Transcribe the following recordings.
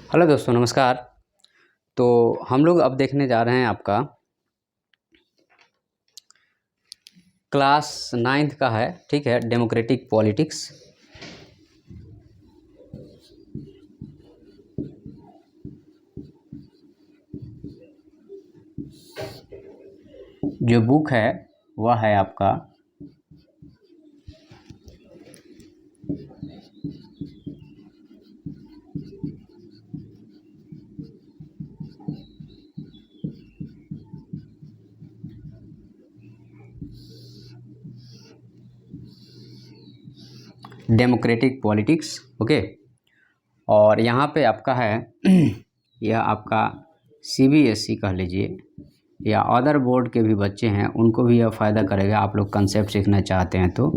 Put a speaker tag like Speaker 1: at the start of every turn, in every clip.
Speaker 1: Hello दोस्तों, नमस्कार। तो हम लोग अब देखने जा रहे हैं आपका क्लास 9th का है, ठीक है, डेमोक्रेटिक पॉलिटिक्स। जो बुक है वह है आपका डेमोक्रेटिक पॉलिटिक्स। ओके, और यहाँ पे आपका है यह आपका सीबीएसई कह लीजिए या अदर बोर्ड के भी बच्चे हैं, उनको भी यह फ़ायदा करेगा। आप लोग कंसेप्ट सीखना चाहते हैं तो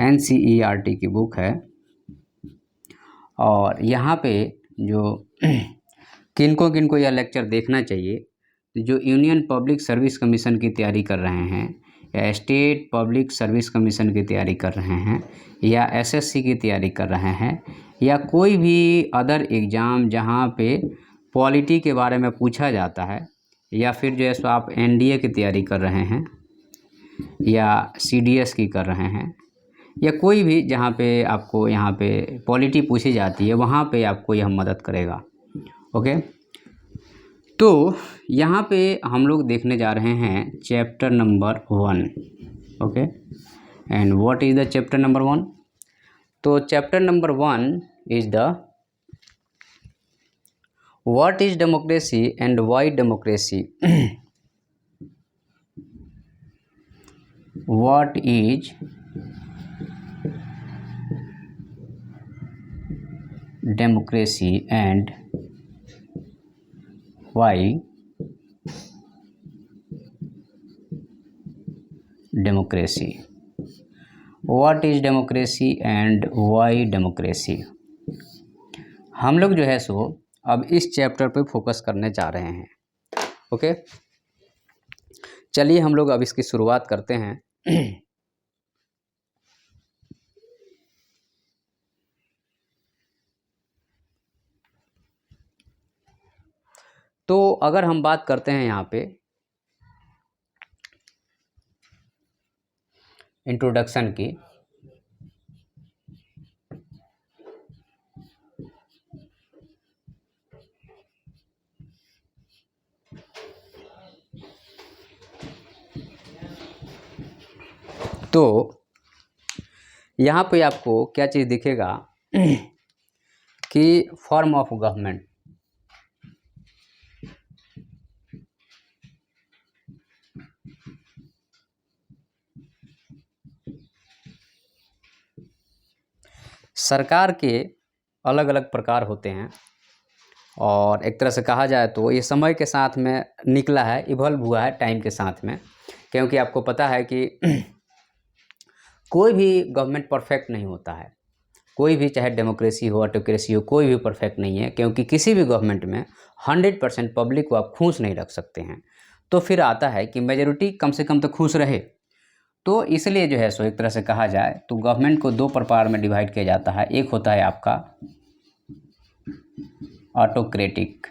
Speaker 1: एनसीईआरटी की बुक है। और यहाँ पे जो किनको किनको यह लेक्चर देखना चाहिए, जो यूनियन पब्लिक सर्विस कमीशन की तैयारी कर रहे हैं या स्टेट पब्लिक सर्विस कमीशन की तैयारी कर रहे हैं या एसएससी की तैयारी कर रहे हैं या कोई भी अदर एग्ज़ाम जहाँ पे पॉलिटी के बारे में पूछा जाता है, या फिर जो है सो आप एनडीए की तैयारी कर रहे हैं या सीडीएस की कर रहे हैं या कोई भी जहाँ पे आपको यहाँ पे पॉलिटी पूछी जाती है, वहाँ पे आपको यह मदद करेगा। ओके, तो यहाँ पे हम लोग देखने जा रहे हैं chapter number 1। Okay, and what is the chapter number 1? तो chapter number 1 is the what is democracy and Y democracy. What is democracy and why democracy? What is democracy and why democracy? हम लोग जो है सो अब इस chapter पे focus करने जा रहे हैं। ओके, चलिए हम लोग अब इसकी शुरुआत करते हैं। तो अगर हम बात करते हैं यहाँ पे इंट्रोडक्शन की, तो यहाँ पे आपको क्या चीज़ दिखेगा कि फॉर्म ऑफ गवर्नमेंट। सरकार के अलग अलग प्रकार होते हैं और एक तरह से कहा जाए तो ये समय के साथ में निकला है, इवॉल्व हुआ है टाइम के साथ में, क्योंकि आपको पता है कि कोई भी गवर्नमेंट परफेक्ट नहीं होता है। कोई भी, चाहे डेमोक्रेसी हो ऑटोक्रेसी हो, कोई भी परफेक्ट नहीं है, क्योंकि किसी भी गवर्नमेंट में 100% पब्लिक को आप खुश नहीं रख सकते हैं। तो फिर आता है कि मेजॉरिटी कम से कम तो खुश रहे। तो इसलिए जो है सो एक तरह से कहा जाए तो गवर्नमेंट को दो प्रकार में डिवाइड किया जाता है। एक होता है आपका ऑटोक्रेटिक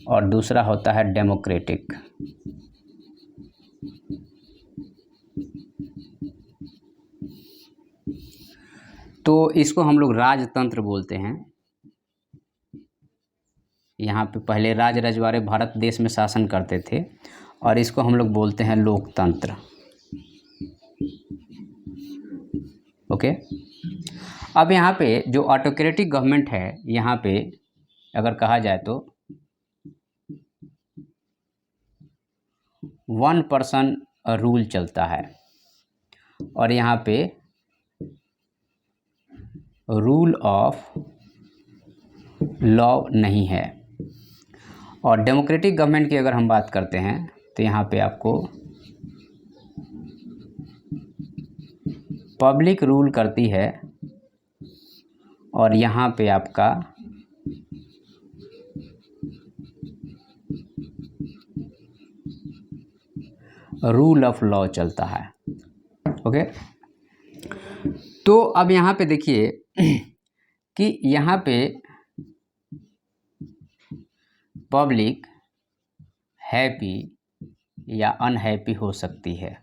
Speaker 1: और दूसरा होता है डेमोक्रेटिक। तो इसको हम लोग राजतंत्र बोलते हैं। यहाँ पे पहले राज रजवाड़े भारत देश में शासन करते थे और इसको हम लोग बोलते हैं लोकतंत्र। ओके, अब यहाँ पे जो ऑटोक्रेटिक गवर्नमेंट है, यहाँ पे अगर कहा जाए तो 1 पर्सन रूल चलता है और यहाँ पे रूल ऑफ लॉ नहीं है। और डेमोक्रेटिक गवर्नमेंट की अगर हम बात करते हैं तो यहाँ पे आपको पब्लिक रूल करती है और यहाँ पे आपका रूल ऑफ लॉ चलता है। ओके, तो अब यहाँ पे देखिए कि यहाँ पे पब्लिक हैप्पी या अनहैप्पी हो सकती है,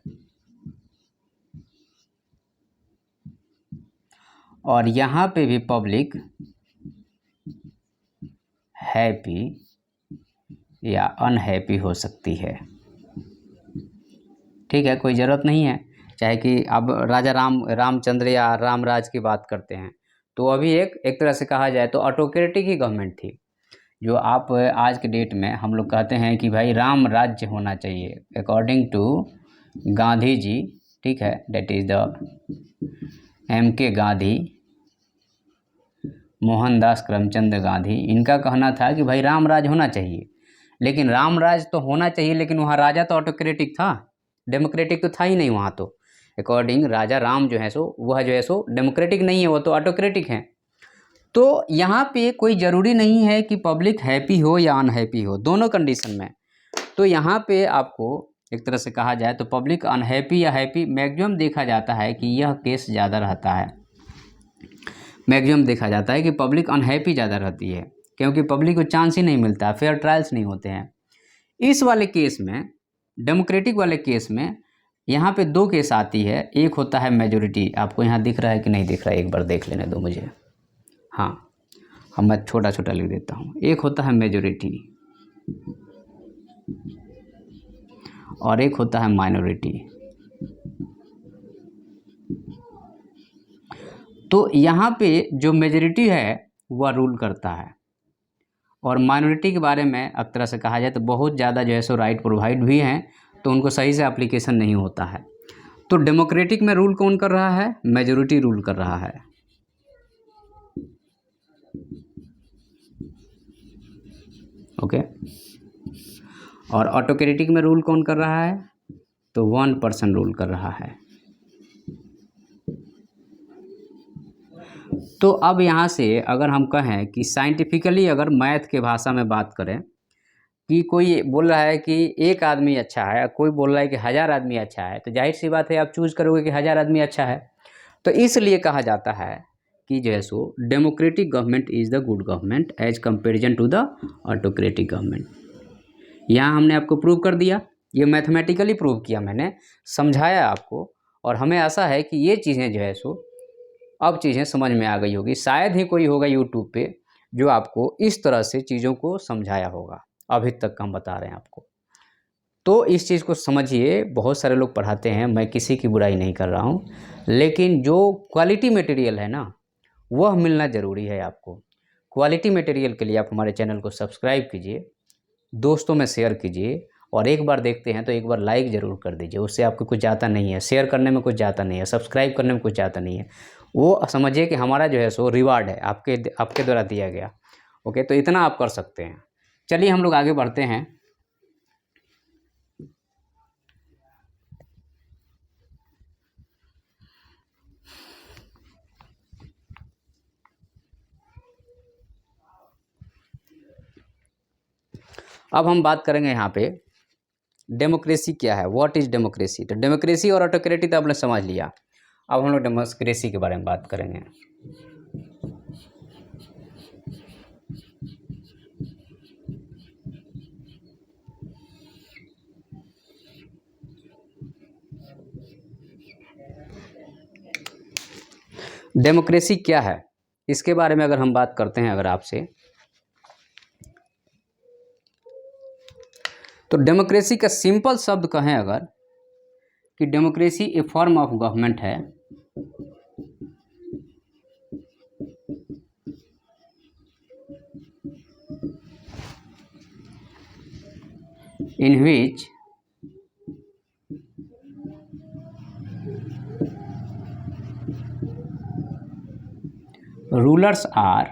Speaker 1: और यहाँ पे भी पब्लिक हैप्पी या अनहैप्पी हो सकती है। ठीक है, कोई ज़रूरत नहीं है चाहे कि अब राजा रामचंद्र या रामराज की बात करते हैं, तो अभी एक तरह से कहा जाए तो ऑटोक्रेटिक ही गवर्नमेंट थी। जो आप आज के डेट में हम लोग कहते हैं कि भाई राम राज्य होना चाहिए अकॉर्डिंग टू गांधी जी, ठीक है, that is the M.K. Gandhi, Mohandas Karamchand Gandhi, इनका कहना था कि भाई राम राज होना चाहिए। लेकिन राम राज तो होना चाहिए, लेकिन वहाँ राजा तो ऑटोक्रेटिक था, डेमोक्रेटिक तो था ही नहीं वहाँ। तो अकॉर्डिंग राजा राम जो है सो वह जो है सो डेमोक्रेटिक नहीं है, वो तो ऑटोक्रेटिक है। तो यहाँ पे कोई ज़रूरी नहीं है कि पब्लिक हैप्पी हो या अनहैप्पी हो, दोनों कंडीशन में। तो यहाँ पे आपको एक तरह से कहा जाए तो पब्लिक अनहैप्पी या हैप्पी मैक्सिमम देखा जाता है कि यह केस ज़्यादा रहता है। मैक्सिमम देखा जाता है कि पब्लिक अनहैप्पी ज़्यादा रहती है, क्योंकि पब्लिक को चांस ही नहीं मिलता, फेयर ट्रायल्स नहीं होते हैं। इस वाले केस में, डेमोक्रेटिक वाले केस में, यहाँ पे दो केस आती है। एक होता है मेजोरिटी, आपको यहाँ दिख रहा है कि नहीं दिख रहा है, एक बार देख लेने दो मुझे। हाँ, अब मैं छोटा छोटा लिख देता हूँ। एक होता है मेजोरिटी और एक होता है माइनॉरिटी। तो यहाँ पे जो मेजोरिटी है वह रूल करता है, और माइनॉरिटी के बारे में एक तरह से कहा जाए तो बहुत ज़्यादा जो है सो राइट प्रोवाइड भी हैं, तो उनको सही से एप्लीकेशन नहीं होता है। तो डेमोक्रेटिक में रूल कौन कर रहा है? मेजोरिटी रूल कर रहा है। ओके। और ऑटोक्रेटिक में रूल कौन कर रहा है? तो 1% रूल कर रहा है। तो अब यहाँ से अगर हम कहें कि साइंटिफिकली अगर मैथ के भाषा में बात करें कि कोई बोल रहा है कि एक आदमी अच्छा है, कोई बोल रहा है कि 1000 आदमी अच्छा है, तो जाहिर सी बात है आप चूज़ करोगे कि 1000 आदमी अच्छा है। तो इसलिए कहा जाता है कि जो है सो democratic government is the good government as comparison to the autocratic government. यहाँ हमने आपको प्रूव कर दिया, ये मैथमेटिकली प्रूव किया मैंने, समझाया आपको, और हमें आशा है कि ये चीज़ें जो है सो अब चीज़ें समझ में आ गई होगी। शायद ही कोई होगा यूट्यूब पे जो आपको इस तरह से चीज़ों को समझाया होगा, अभी तक हम बता रहे हैं आपको। तो इस चीज़ को समझिए, बहुत सारे लोग पढ़ाते हैं, मैं किसी की बुराई नहीं कर रहा हूँ, लेकिन जो क्वालिटी मटेरियल है ना, वह मिलना ज़रूरी है आपको। क्वालिटी मटेरियल के लिए आप हमारे चैनल को सब्सक्राइब कीजिए, दोस्तों में शेयर कीजिए, और एक बार देखते हैं तो एक बार लाइक ज़रूर कर दीजिए। उससे आपको कुछ जाता नहीं है, शेयर करने में कुछ जाता नहीं है, सब्सक्राइब करने में कुछ जाता नहीं है। वो समझिए कि हमारा जो है सो रिवार्ड है आपके द्वारा दिया गया। ओके, तो इतना आप कर सकते हैं। चलिए हम लोग आगे बढ़ते हैं। अब हम बात करेंगे यहाँ पे डेमोक्रेसी क्या है, व्हाट इज़ डेमोक्रेसी। तो डेमोक्रेसी और ऑटोक्रेसी तो आपने समझ लिया। अब हम लोग डेमोक्रेसी के बारे में बात करेंगे। डेमोक्रेसी क्या है, इसके बारे में अगर हम बात करते हैं अगर आपसे, तो डेमोक्रेसी का सिंपल शब्द कहें अगर कि democracy a form of government है in which rulers are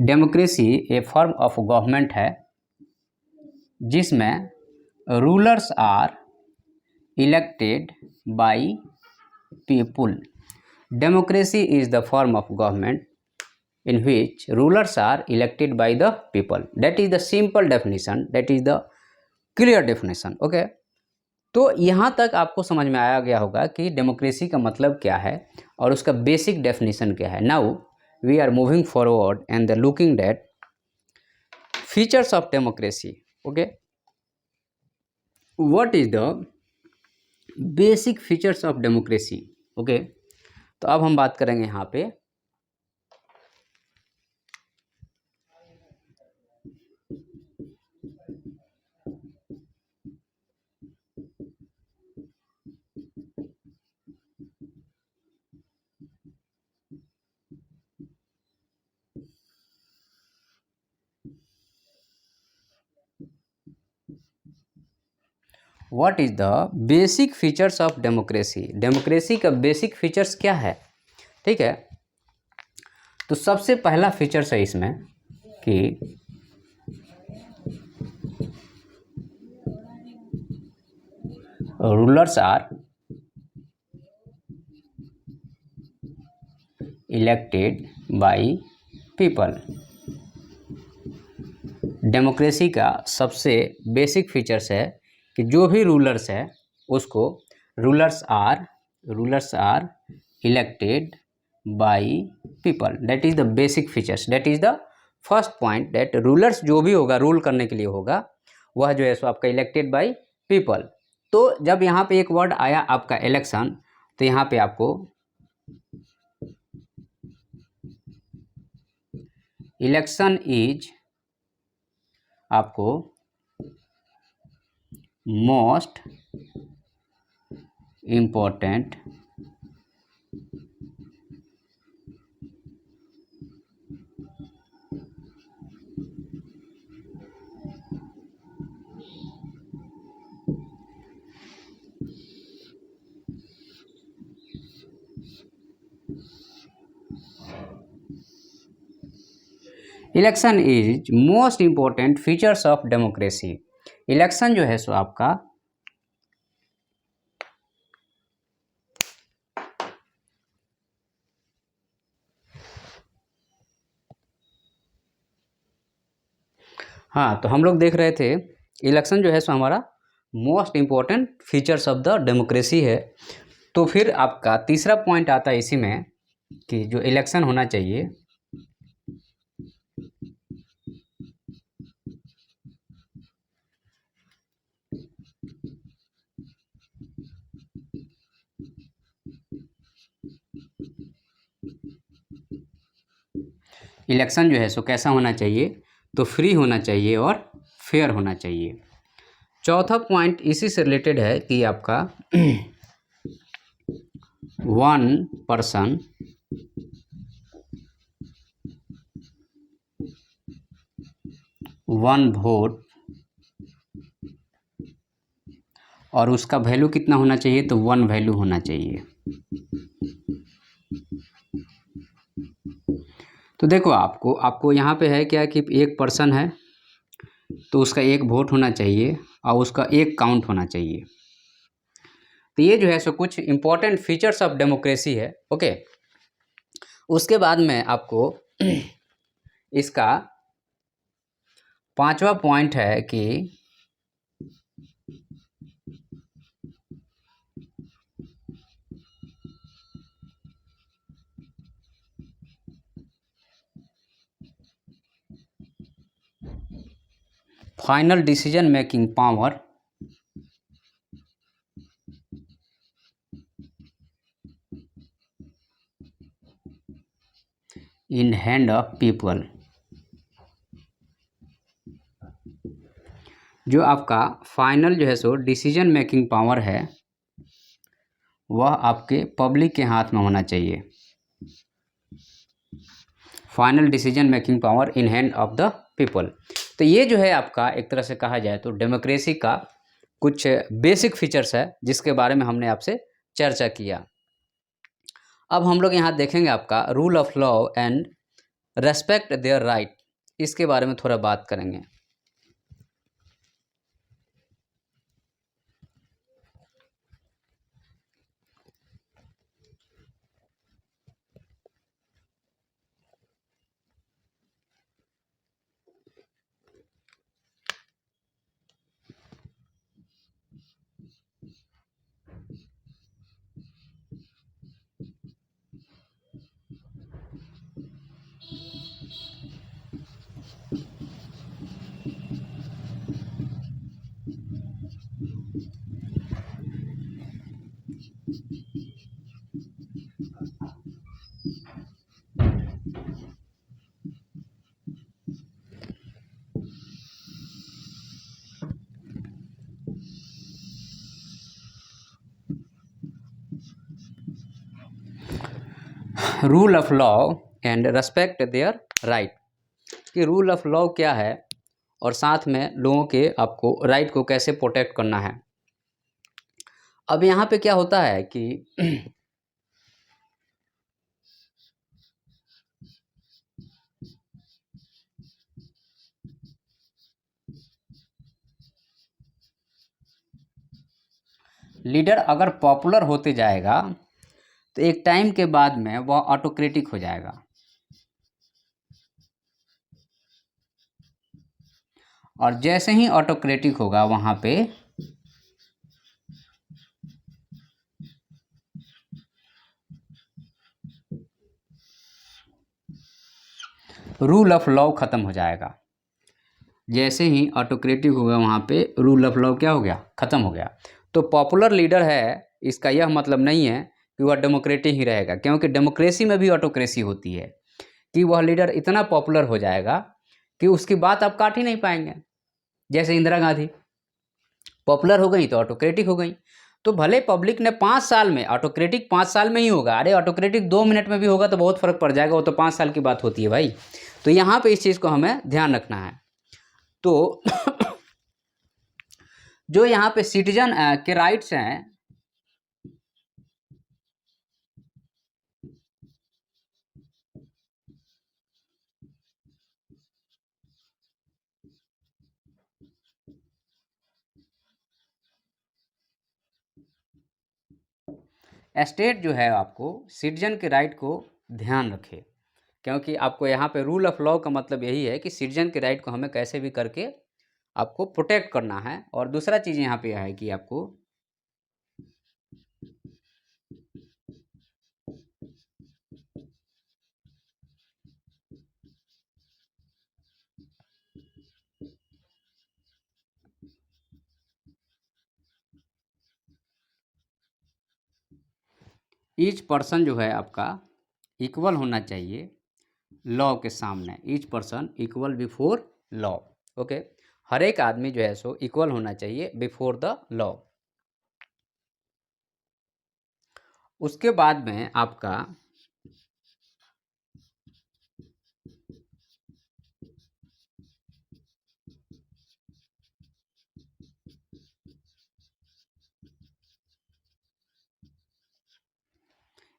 Speaker 1: democracy a form of government है जिसमें rulers are elected by people. Democracy is the form of government in which rulers are elected by the people. That is the simple definition, that is the clear definition. Okay, तो यहाँ तक आपको समझ में आया गया होगा कि डेमोक्रेसी का मतलब क्या है और उसका बेसिक डेफिनेशन क्या है. Now we are moving forward and looking that features of democracy. Okay, what is the basic features of democracy. Okay, तो अब हम बात करेंगे यहाँ पे what is the basic features of democracy. Democracy का बेसिक फीचर्स क्या है. ठीक है, तो सबसे पहला फीचर्स है इसमें कि rulers are elected by people. Democracy का सबसे बेसिक फीचर्स है कि जो भी रूलर्स है उसको rulers are elected by people. That is the basic features, that is the first point, that rulers जो भी होगा, रूल करने के लिए होगा, वह जो है सो आपका इलेक्टेड बाय पीपल. तो जब यहाँ पे एक वर्ड आया आपका इलेक्शन, तो यहाँ पे आपको इलेक्शन इज आपको most important election is most important features of democracy. Election जो है सो आपका हाँ, तो हम लोग देख रहे थे इलेक्शन जो है सो हमारा most important features of the democracy है. तो फिर आपका तीसरा पॉइंट आता है इसी में कि जो इलेक्शन होना चाहिए इलेक्शन जो है सो कैसा होना चाहिए, तो फ्री होना चाहिए और फेयर होना चाहिए. चौथा पॉइंट इसी से रिलेटेड है कि आपका वन पर्सन वन वोट, और उसका वैल्यू कितना होना चाहिए, तो वन वैल्यू होना चाहिए. तो देखो आपको यहाँ पे है क्या कि एक पर्सन है तो उसका एक वोट होना चाहिए और उसका एक काउंट होना चाहिए. तो ये जो है सो कुछ इम्पोर्टेंट फीचर्स ऑफ डेमोक्रेसी है. ओके, उसके बाद में आपको इसका पांचवा पॉइंट है कि final decision making power in hand of people. जो आपका फाइनल जो है सो डिसीजन मेकिंग पावर है वह आपके पब्लिक के हाथ में होना चाहिए. Final decision making power in hand of the people. तो ये जो है आपका एक तरह से कहा जाए तो डेमोक्रेसी का कुछ बेसिक फीचर्स है जिसके बारे में हमने आपसे चर्चा किया. अब हम लोग यहाँ देखेंगे आपका rule of law and respect there right, इसके बारे में थोड़ा बात करेंगे. Rule of law and respect there right, कि रूल ऑफ लॉ क्या है और साथ में लोगों के आपको राइट को कैसे प्रोटेक्ट करना है। अब यहाँ पे क्या होता है कि लीडर अगर पॉपुलर होते जाएगा तो एक टाइम के बाद में वह ऑटोक्रेटिक हो जाएगा, और जैसे ही ऑटोक्रेटिक होगा वहाँ पे रूल ऑफ लॉ खत्म हो जाएगा। जैसे ही ऑटोक्रेटिक होगा वहाँ पे रूल ऑफ लॉ क्या हो गया, खत्म हो गया। तो पॉपुलर लीडर है, इसका यह मतलब नहीं है कि वह डेमोक्रेटिक ही रहेगा, क्योंकि डेमोक्रेसी में भी ऑटोक्रेसी होती है कि वह लीडर इतना पॉपुलर हो जाएगा कि उसकी बात आप काट ही नहीं पाएंगे। जैसे इंदिरा गांधी पॉपुलर हो गई तो ऑटोक्रेटिक हो गई। तो भले पब्लिक ने 5 साल में, ऑटोक्रेटिक 5 साल में ही होगा, अरे ऑटोक्रेटिक 2 मिनट में भी होगा तो बहुत फर्क पड़ जाएगा, वो तो 5 साल की बात होती है भाई। तो यहाँ पे इस चीज़ को हमें ध्यान रखना है। तो जो यहाँ पे सिटीजन के राइट्स हैं, स्टेट जो है आपको सिटीजन के राइट को ध्यान रखे, क्योंकि आपको यहाँ पे रूल ऑफ लॉ का मतलब यही है कि सिटीजन के राइट को हमें कैसे भी करके आपको प्रोटेक्ट करना है। और दूसरा चीज़ यहाँ पे है कि आपको ईच पर्सन जो है आपका इक्वल होना चाहिए लॉ के सामने, each person equal before law. Okay, हर एक आदमी जो है सो इक्वल होना चाहिए बिफोर द लॉ। उसके बाद में आपका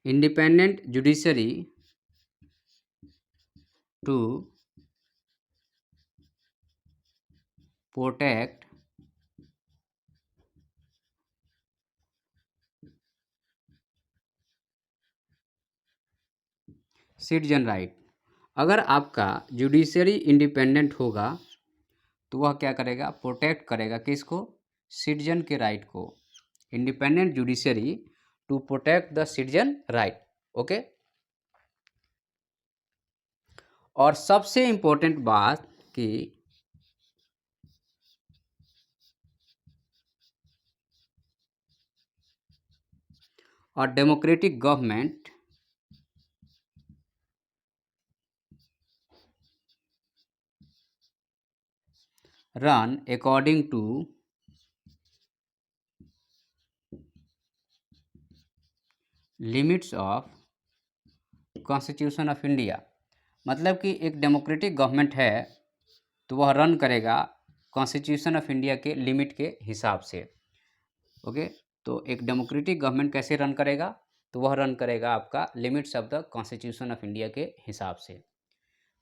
Speaker 1: independent judiciary to protect citizen right. अगर आपका जुडिशरी इंडिपेंडेंट होगा तो वह क्या करेगा, प्रोटेक्ट करेगा किसको, सिटीजन के राइट को। Independent judiciary to protect the citizen right. Okay, और सबसे इम्पोर्टेंट बात कि और democratic government run according to limits of constitution of India. मतलब कि एक डेमोक्रेटिक गवर्नमेंट है तो वह रन करेगा कॉन्स्टिट्यूशन ऑफ इंडिया के लिमिट के हिसाब से। ओके, तो एक डेमोक्रेटिक गवर्नमेंट कैसे रन करेगा, तो वह रन करेगा आपका limits of the constitution of India के हिसाब से।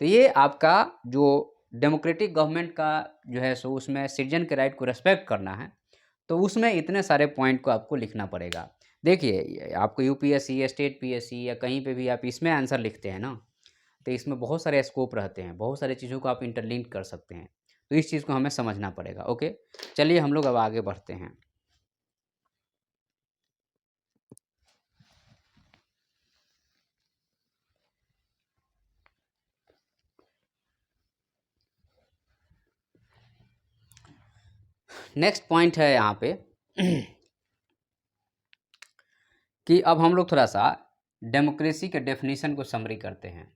Speaker 1: तो ये आपका जो डेमोक्रेटिक गवर्नमेंट का जो है सो उसमें सिटीजन के राइट को रेस्पेक्ट करना है, तो उसमें इतने सारे पॉइंट को आपको लिखना पड़ेगा। देखिए आपको यूपीएससी या स्टेट पीएससी या कहीं पे भी आप इसमें आंसर लिखते हैं ना, तो इसमें बहुत सारे स्कोप रहते हैं, बहुत सारी चीज़ों को आप इंटरलिंक कर सकते हैं। तो इस चीज़ को हमें समझना पड़ेगा। ओके, चलिए हम लोग अब आगे बढ़ते हैं। नेक्स्ट पॉइंट है यहाँ पे कि अब हम लोग थोड़ा सा डेमोक्रेसी के डेफिनेशन को समरी करते हैं।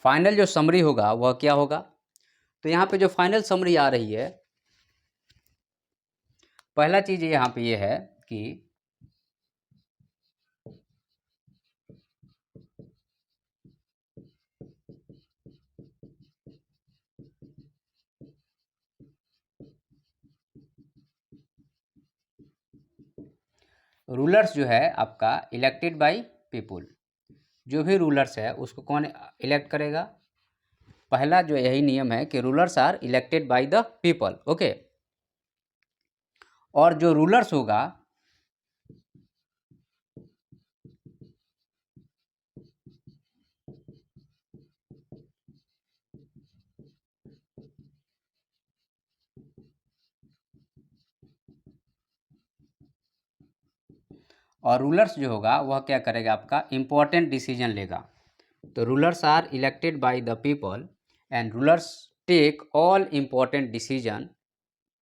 Speaker 1: फाइनल जो समरी होगा वह क्या होगा? तो यहाँ पे जो फाइनल समरी आ रही है, पहला चीज़ यहाँ पे ये है कि रूलर्स जो है आपका इलेक्टेड बाय पीपुल, जो भी रूलर्स है उसको कौन इलेक्ट करेगा? पहला जो यही नियम है कि rulers are elected by the people, okay. और जो रूलर्स होगा और रूलर्स जो होगा वह क्या करेगा? आपका इम्पोर्टेंट डिसीजन लेगा। तो rulers are elected by the people and rulers take all important decision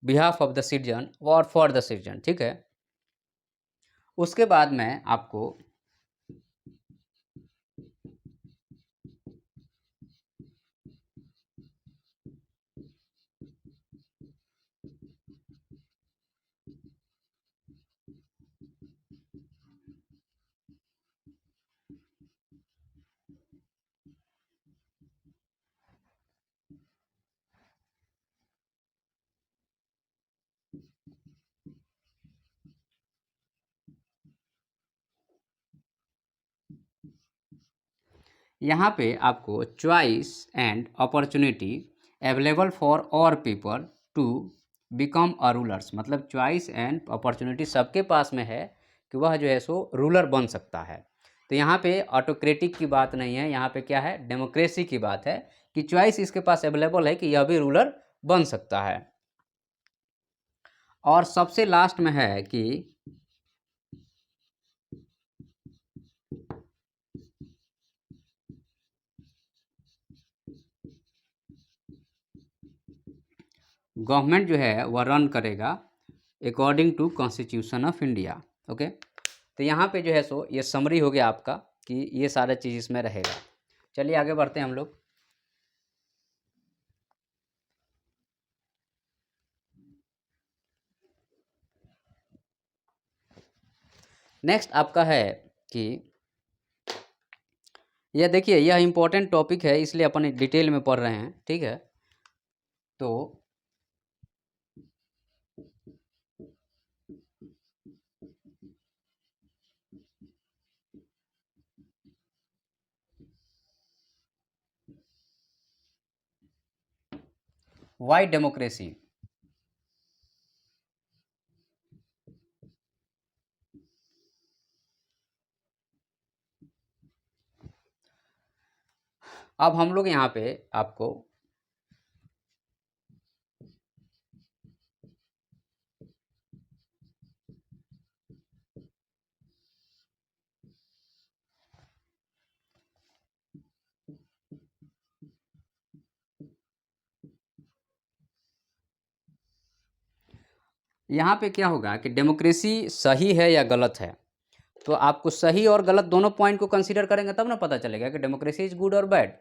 Speaker 1: behalf of the citizen और फॉर द सिटीजन, ठीक है। उसके बाद में आपको यहाँ पे आपको choice and opportunity available for all people to become a rulers, मतलब चॉइस एंड अपॉर्चुनिटी सबके पास में है कि वह जो है सो रूलर बन सकता है। तो यहाँ पे ऑटोक्रेटिक की बात नहीं है, यहाँ पे क्या है? डेमोक्रेसी की बात है कि चॉइस इसके पास अवेलेबल है कि यह भी रूलर बन सकता है। और सबसे लास्ट में है कि गवर्नमेंट जो है वह रन करेगा according to constitution of India, okay. तो यहाँ पे जो है सो ये समरी हो गया आपका कि ये सारा चीज़ इसमें रहेगा। चलिए आगे बढ़ते हैं हम लोग। नेक्स्ट आपका है कि यह देखिए, यह इंपॉर्टेंट टॉपिक है इसलिए अपन डिटेल में पढ़ रहे हैं, ठीक है। तो वाई डेमोक्रेसी? अब हम लोग यहाँ पे आपको यहाँ पे क्या होगा कि डेमोक्रेसी सही है या गलत है, तो आपको सही और गलत दोनों पॉइंट को कंसीडर करेंगे तब ना पता चलेगा कि डेमोक्रेसी इज गुड और बैड।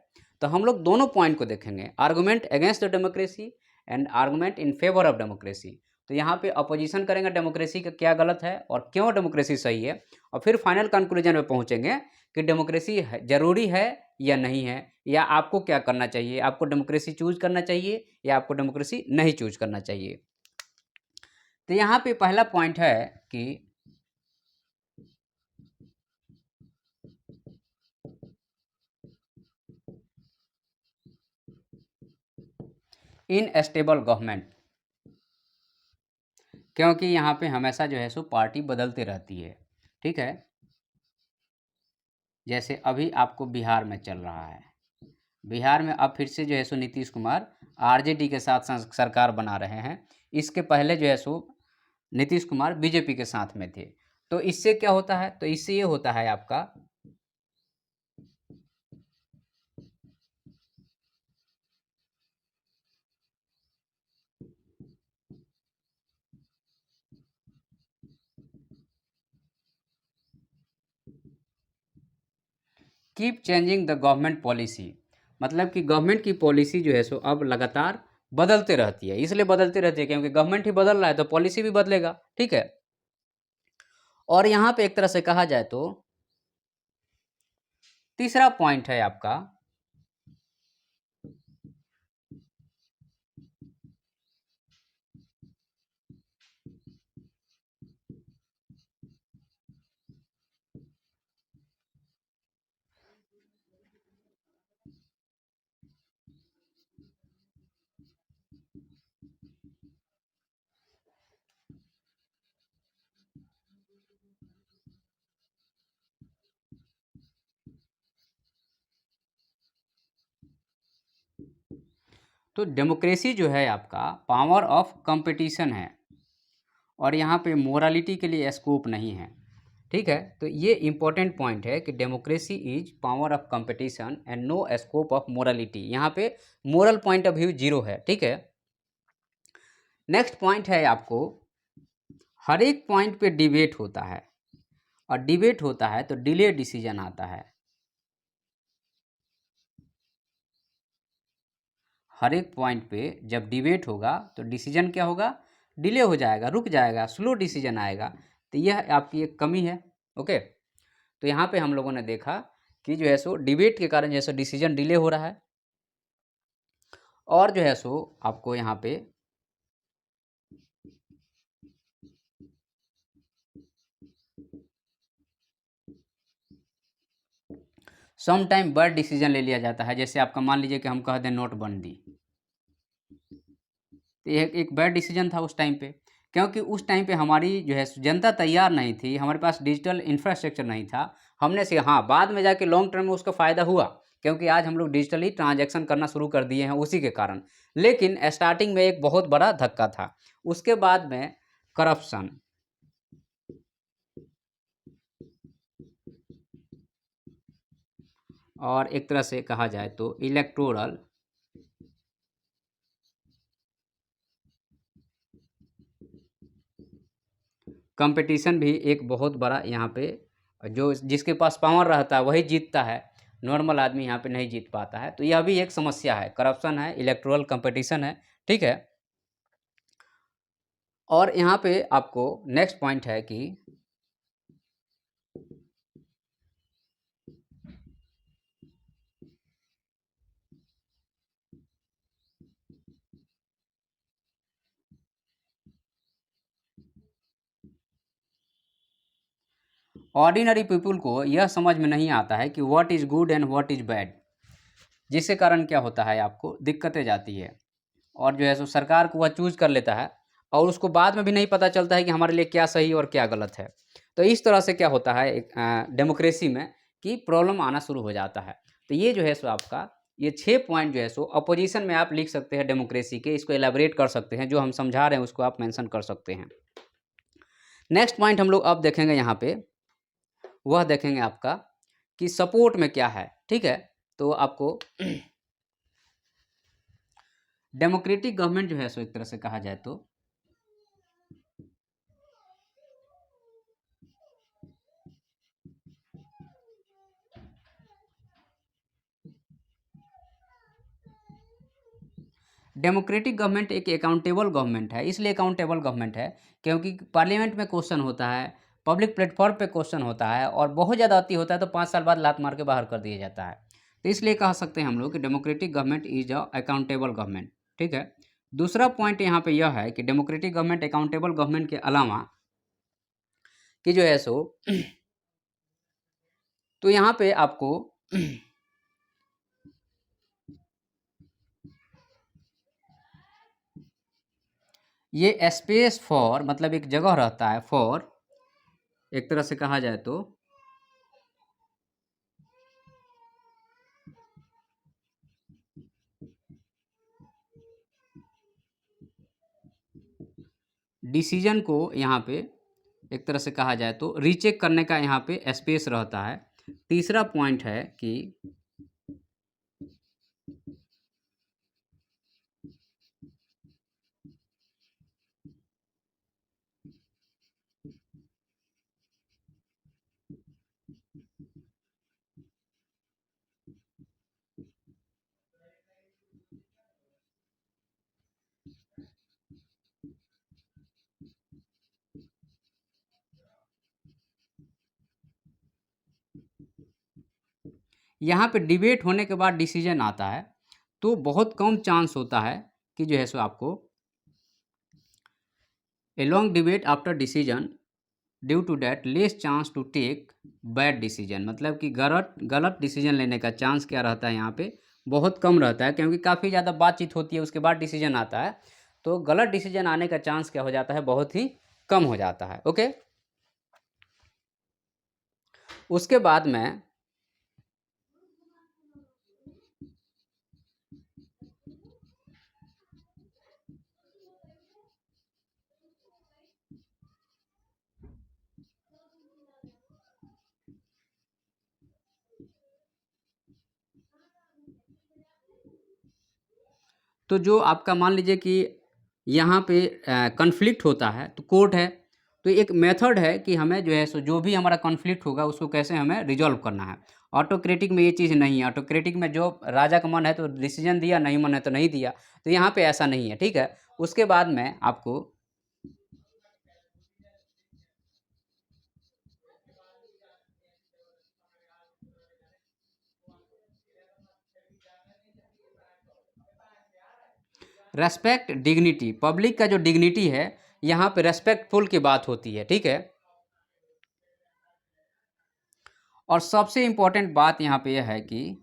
Speaker 1: तो हम लोग दोनों पॉइंट को देखेंगे, argument against the democracy and argument in favour of democracy. तो यहाँ पे अपोजिशन करेंगे डेमोक्रेसी का क्या गलत है और क्यों डेमोक्रेसी सही है, और फिर फाइनल कंक्लूजन में पहुँचेंगे कि डेमोक्रेसी जरूरी है या नहीं है, या आपको क्या करना चाहिए, आपको डेमोक्रेसी चूज करना चाहिए या आपको डेमोक्रेसी नहीं चूज करना चाहिए। तो यहाँ पे पहला पॉइंट है कि इनस्टेबल गवर्नमेंट, क्योंकि यहाँ पे हमेशा जो है सो पार्टी बदलती रहती है, ठीक है। जैसे अभी आपको बिहार में चल रहा है, बिहार में अब फिर से जो है सो नीतीश कुमार आरजेडी के साथ सरकार बना रहे हैं। इसके पहले जो है सो नीतीश कुमार बीजेपी के साथ में थे। तो इससे क्या होता है? तो इससे ये होता है आपका keep changing the government policy, मतलब कि गवर्नमेंट की पॉलिसी जो है सो अब लगातार बदलते रहती है, इसलिए बदलती रहती है क्योंकि गवर्नमेंट ही बदल रहा है तो पॉलिसी भी बदलेगा, ठीक है। और यहाँ पे एक तरह से कहा जाए तो तीसरा पॉइंट है आपका तो डेमोक्रेसी जो है आपका पावर ऑफ कंपटीशन है और यहाँ पे मोरालिटी के लिए स्कोप नहीं है, ठीक है। तो ये इंपॉर्टेंट पॉइंट है कि democracy is power of competition and no scope of morality, यहाँ पे moral point of view zero है, ठीक है। नेक्स्ट पॉइंट है आपको हर एक पॉइंट पे डिबेट होता है और डिबेट होता है तो डिले डिसीजन आता है। हर एक पॉइंट पे जब डिबेट होगा तो डिसीजन क्या होगा, डिले हो जाएगा, रुक जाएगा, स्लो डिसीजन आएगा। तो यह आपकी एक कमी है, ओके। तो यहाँ पे हम लोगों ने देखा कि जो है सो डिबेट के कारण जो है सो डिसीजन डिले हो रहा है और जो है सो आपको यहाँ पे सम टाइम बड़ डिसीजन ले लिया जाता है। जैसे आपका मान लीजिए कि हम कह दें नोटबंदी, तो ये एक बैड डिसीजन था उस टाइम पे, क्योंकि उस टाइम पे हमारी जो है जनता तैयार नहीं थी, हमारे पास डिजिटल इंफ्रास्ट्रक्चर नहीं था। हमने से हाँ बाद में जाके लॉन्ग टर्म में उसका फ़ायदा हुआ क्योंकि आज हम लोग डिजिटली ट्रांजैक्शन करना शुरू कर दिए हैं उसी के कारण। लेकिन स्टार्टिंग में एक बहुत बड़ा धक्का था, उसके बाद में करप्शन और एक तरह से कहा जाए तो इलेक्टोरल कंपटीशन भी एक बहुत बड़ा यहाँ पे, जो जिसके पास पावर रहता है वही जीतता है, नॉर्मल आदमी यहाँ पे नहीं जीत पाता है। तो यह भी एक समस्या है, करप्शन है, इलेक्टोरल कंपटीशन है, ठीक है। और यहाँ पे आपको नेक्स्ट पॉइंट है कि ऑर्डिनरी पीपल को यह समझ में नहीं आता है कि what is good and what is bad, जिसके कारण क्या होता है आपको दिक्कतें जाती है और जो है सो सरकार को वह चूज कर लेता है और उसको बाद में भी नहीं पता चलता है कि हमारे लिए क्या सही और क्या गलत है। तो इस तरह से क्या होता है एक डेमोक्रेसी में कि प्रॉब्लम आना शुरू हो जाता है। तो ये जो है सो आपका ये 6 पॉइंट जो है सो अपोजिशन में आप लिख सकते हैं डेमोक्रेसी के, इसको एलेबरेट कर सकते हैं, जो हम समझा रहे हैं उसको आप मेंशन कर सकते हैं। नेक्स्ट पॉइंट हम लोग अब देखेंगे यहाँ पे, वह देखेंगे आपका कि सपोर्ट में क्या है, ठीक है। तो आपको डेमोक्रेटिक गवर्नमेंट जो है सो एक तरह से कहा जाए तो डेमोक्रेटिक गवर्नमेंट एक अकाउंटेबल गवर्नमेंट है। इसलिए अकाउंटेबल गवर्नमेंट है क्योंकि पार्लियामेंट में क्वेश्चन होता है, पब्लिक प्लेटफॉर्म पे क्वेश्चन होता है और बहुत ज़्यादा अति होता है तो 5 साल बाद लात मार के बाहर कर दिया जाता है। तो इसलिए कह सकते हैं हम लोग कि democratic government is a accountable government, ठीक है। दूसरा पॉइंट यहाँ पे यह है कि डेमोक्रेटिक गवर्नमेंट अकाउंटेबल गवर्नमेंट के अलावा कि जो है सो तो यहाँ पे आपको ये स्पेस फॉर मतलब एक जगह रहता है फॉर, एक तरह से कहा जाए तो डिसीजन को यहाँ पे एक तरह से कहा जाए तो रीचेक करने का यहाँ पे स्पेस रहता है। तीसरा पॉइंट है कि यहाँ पे डिबेट होने के बाद डिसीजन आता है, तो बहुत कम चांस होता है कि जो है सो आपको a long debate after decision due to that less chance to take bad decision, मतलब कि गलत गलत डिसीजन लेने का चांस क्या रहता है यहाँ पे, बहुत कम रहता है, क्योंकि काफ़ी ज़्यादा बातचीत होती है उसके बाद डिसीजन आता है, तो गलत डिसीजन आने का चांस क्या हो जाता है, बहुत ही कम हो जाता है। ओके, उसके बाद में तो जो आपका मान लीजिए कि यहाँ पे कॉन्फ्लिक्ट होता है तो कोर्ट है, तो एक मेथड है कि हमें जो है सो जो भी हमारा कॉन्फ्लिक्ट होगा उसको कैसे हमें रिजॉल्व करना है। ऑटोक्रेटिक में ये चीज़ नहीं है, ऑटोक्रेटिक में जो राजा का मन है तो डिसीजन दिया, नहीं मन है तो नहीं दिया, तो यहाँ पे ऐसा नहीं है, ठीक है। उसके बाद में आपको रेस्पेक्ट डिग्निटी, पब्लिक का जो डिग्निटी है यहाँ पे रेस्पेक्टफुल की बात होती है, ठीक है। और सबसे इम्पोर्टेंट बात यहाँ पे यह है कि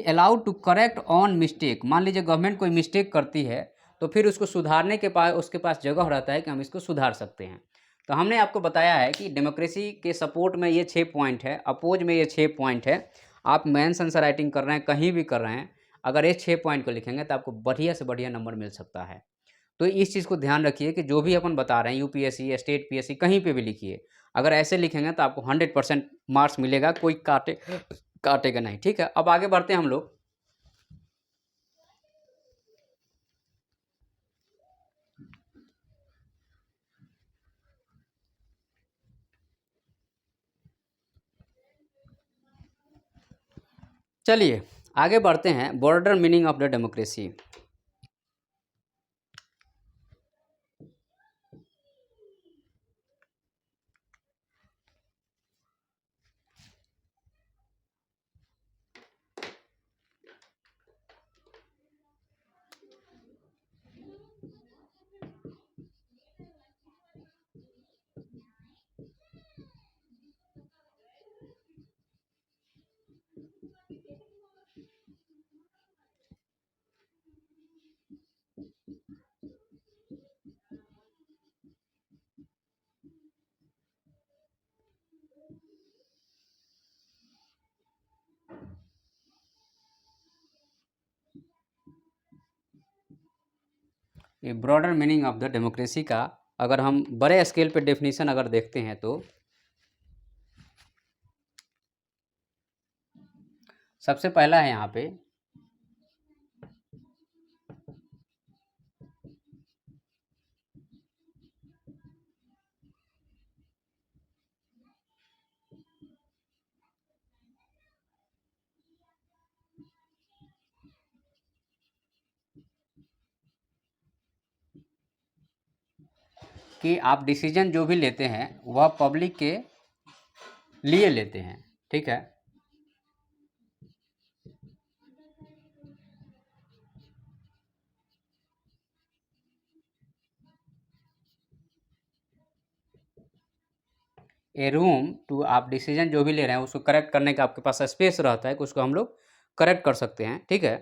Speaker 1: allowed to correct on mistake, मान लीजिए गवर्नमेंट कोई मिस्टेक करती है तो फिर उसको सुधारने के पास उसके पास जगह रहता है कि हम इसको सुधार सकते हैं। तो हमने आपको बताया है कि डेमोक्रेसी के सपोर्ट में ये 6 पॉइंट है, अपोज में ये 6 पॉइंट है। आप मेंस आंसर राइटिंग कर रहे हैं, कहीं भी कर रहे हैं, अगर ये 6 पॉइंट को लिखेंगे तो आपको बढ़िया से बढ़िया नंबर मिल सकता है। तो इस चीज़ को ध्यान रखिए कि जो भी अपन बता रहे हैं यूपीएससी, स्टेट पीएससी, कहीं पे भी लिखिए, अगर ऐसे लिखेंगे तो आपको 100% मार्क्स मिलेगा, कोई काटेगा नहीं, ठीक है। अब आगे बढ़ते हैं हम लोग। चलिए आगे बढ़ते हैं, border meaning of the democracy. ये broader meaning of the democracy का अगर हम बड़े स्केल पे डेफिनेशन अगर देखते हैं तो सबसे पहला है यहाँ पे कि आप डिसीजन जो भी लेते हैं वह पब्लिक के लिए लेते हैं, ठीक है। ए रूम टू, आप डिसीजन जो भी ले रहे हैं उसको करेक्ट करने का आपके पास स्पेस रहता है कि उसको हम लोग करेक्ट कर सकते हैं, ठीक है।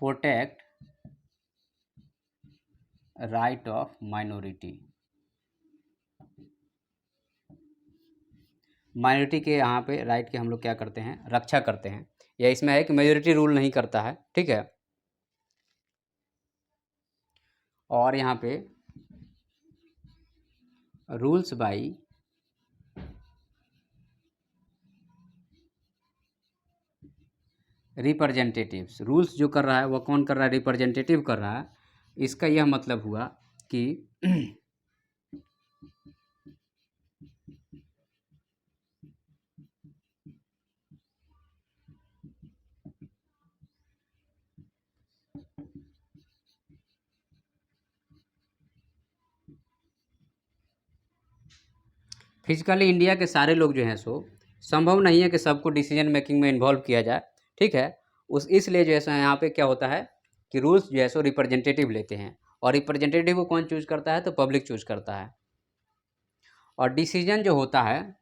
Speaker 1: Protect right of minority, minority के यहाँ पे राइट के हम लोग क्या करते हैं, रक्षा करते हैं, या इसमें है कि मेजोरिटी रूल नहीं करता है, ठीक है। और यहाँ पे रूल्स बाई रिप्रेजेंटेटिव्स, रूल्स जो कर रहा है वह कौन कर रहा है, रिप्रेजेंटेटिव कर रहा है। इसका यह मतलब हुआ कि फिजिकली इंडिया के सारे लोग जो हैं सो संभव नहीं है कि सबको डिसीजन मेकिंग में इन्वॉल्व किया जाए, ठीक है। उस इसलिए जो है सो यहाँ पे क्या होता है कि रूल्स जो है सो रिप्रेजेंटेटिव लेते हैं, और रिप्रेजेंटेटिव को कौन चूज करता है, तो पब्लिक चूज करता है। और डिसीजन जो होता है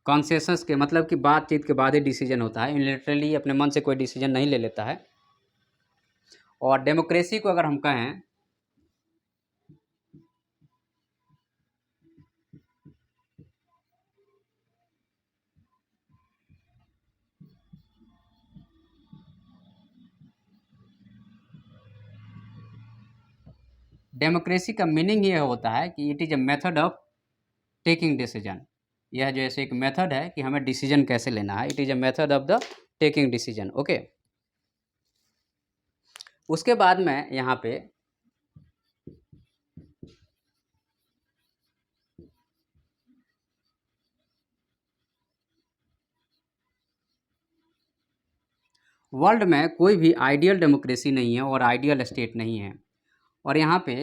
Speaker 1: कॉन्सेंसस के, मतलब कि बातचीत के बाद ही डिसीजन होता है, यूनिलैटरली अपने मन से कोई डिसीजन नहीं ले लेता है। और डेमोक्रेसी को अगर हम कहें डेमोक्रेसी का मीनिंग ये होता है कि it is a method of taking decision. यह जो ऐसे एक मेथड है कि हमें डिसीजन कैसे लेना है, it is a method of the taking decision, okay. उसके बाद में यहाँ पे वर्ल्ड में कोई भी आइडियल डेमोक्रेसी नहीं है और आइडियल स्टेट नहीं है। और यहाँ पे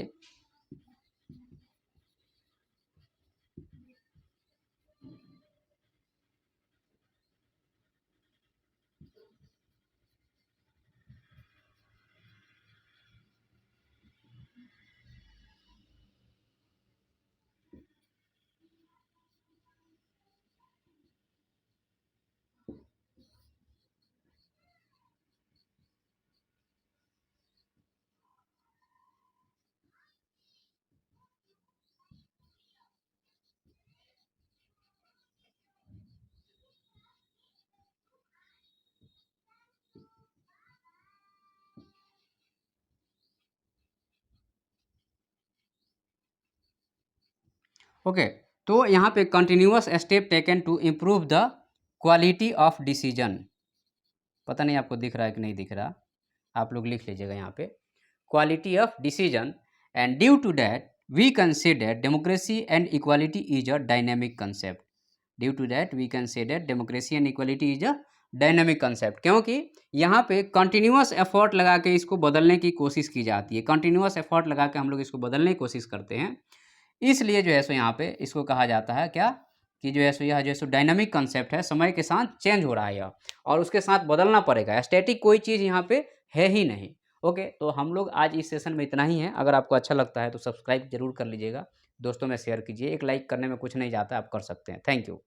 Speaker 1: ओके, तो यहाँ पे continuous step taken to improve the quality of decision. पता नहीं आपको दिख रहा है कि नहीं दिख रहा, आप लोग लिख लीजिएगा यहाँ पे, quality of decision. And due to that we consider democracy and equality is a dynamic concept. Due to that we consider democracy and equality is a dynamic concept, क्योंकि यहाँ पे कंटिन्यूअस एफर्ट लगा के इसको बदलने की कोशिश की जाती है, कंटिन्यूअस एफर्ट लगा के हम लोग इसको बदलने की कोशिश करते हैं। इसलिए जो है सो यहाँ पे इसको कहा जाता है क्या, कि जो है सो यह जो है सो डायनामिक कंसेप्ट है, समय के साथ चेंज हो रहा है यह, और उसके साथ बदलना पड़ेगा, स्टैटिक कोई चीज़ यहाँ पे है ही नहीं। ओके, तो हम लोग आज इस सेशन में इतना ही है। अगर आपको अच्छा लगता है तो सब्सक्राइब जरूर कर लीजिएगा, दोस्तों में शेयर कीजिए, एक लाइक करने में कुछ नहीं जाता, आप कर सकते हैं। Thank you.